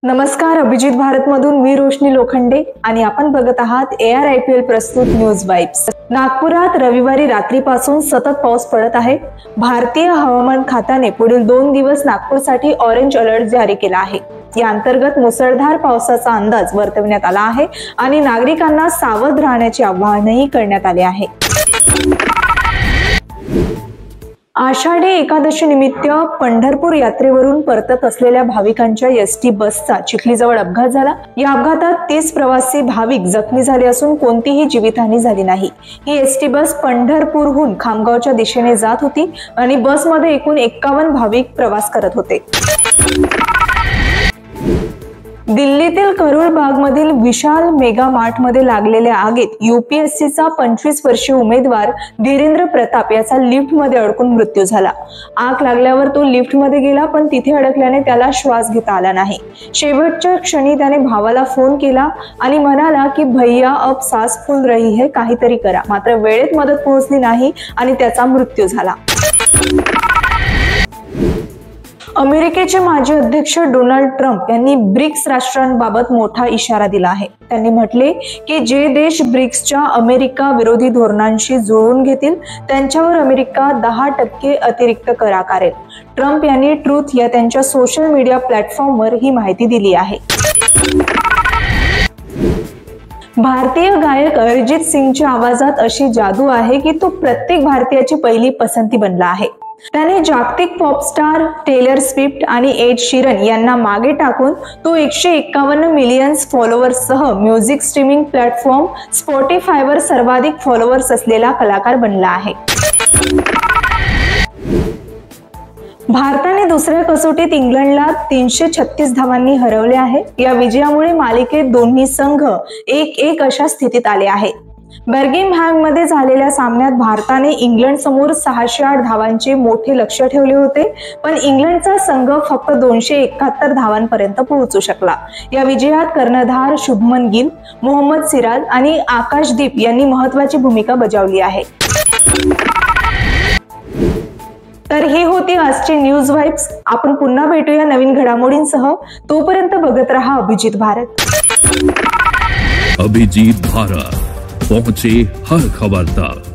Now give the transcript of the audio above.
नमस्कार, अभिजित भारत मधून मी रोशनी लोखंडे आणि आपण बघत आहात ARIPL प्रस्तुत न्यूज वाइब्स। नागपुरात रविवारी रात्रीपासून सतत पाऊस पडत आहे। भारतीय हवामान खात्याने पुढील 2 दिवस नागपूरसाठी ऑरेंज अलर्ट जारी केला आहे। या अंतर्गत मुसळधार पावसाचा अंदाज वर्तवण्यात आला आहे आणि नागरिकांना सावध राहण्याचे आवाहनही करण्यात आले आहे। आषाढी एकादशी निमित्त पंढरपूर यात्रेवरून परतत असलेल्या भाविकांच्या एसटी बसचा चिखलीजवळ अपघात झाला। या अपघातात 30 प्रवासी भाविक जखमी झाले असून कोणतीही जीवितहानी झाली नाही। ही एसटी बस पंढरपूरहून खामगावच्या दिशेने जात होती आणि बसमध्ये एकूण 51 भाविक प्रवास करत होते। दिल्लीतील करोल बागमधील विशाल मेगा मार्ट मध्ये लागलेल्या आगीत UPSCचा 25 वर्षीय उमेदवार धीरेंद्र प्रताप याचा लिफ्ट मध्ये अडकून मृत्यू झाला। आग लागल्यावर तो लिफ्ट मध्ये गेला, पण तिथे अडकल्याने त्याला श्वास घेता आला नाही। शेवटच्या क्षणी त्याने भावाला फोन केला आणि म्हणाला की भैया अब सांस फूल रही है, काहीतरी करा। मात्र वेळेत मदत पोहोचली नाही आणि त्याचा मृत्यू झाला। अमेरिकेचे माजी अध्यक्ष डोनाल्ड ट्रम्प यांनी ब्रिक्स राष्ट्रांबाबत मोठा इशारा दिला आहे। त्यांनी म्हटले की जे देश ब्रिक्सच्या अमेरिका विरोधी धोरणांशी जुळवून घेतील त्यांच्यावर अमेरिका 10% अतिरिक्त कर आकारेल। ट्रम्प यांनी ट्रूथ या त्यांच्या सोशल मीडिया प्लॅटफॉर्मवर ही माहिती दिली आहे। भारतीय गायक अरिजित सिंगच्या आवाजात अशी जादू आहे की तो प्रत्येक भारतीयाची पहिली पसंती बनला आहे। त्याने जागतिक पॉप स्टार टेलर स्विफ्ट आणि एड शीरन यांना मागे टाकून तो 151 मिलियन फॉलोअर्ससह म्युझिक स्ट्रीमिंग प्लॅटफॉर्म स्पॉटिफायवर सर्वाधिक फॉलोअर्स असलेला कलाकार बनला आहे। भारताने दुसऱ्या कसोटीत इंग्लंडला 336 धावांनी हरवले आहे। या विजयामुळे मालिकेत दोन्ही संघ 1-1 अशा स्थितीत आले आहेत। बर्मिंगहॅम मध्ये झालेल्या सामन्यात भारताने इंग्लंड समोर 608 धावांचे मोठे लक्ष्य ठेवले होते, पण इंग्लंडचा संघ फक्त 271 धावांपर्यंत पोहोचू शकला। या विजयात कर्णधार शुभमन गिल, मोहम्मद सिराज आणि आकाशदीप यांनी महत्त्वाची भूमिका बजावली आहे। तर ही होती आजची न्यूज वाइब्स। आपण पुन्हा भेटूया नवीन घडामोडींसह। तोपर्यंत बघत रहा अभिजित भारत। अभिजित भारत, पहुंचे हर खबर तक।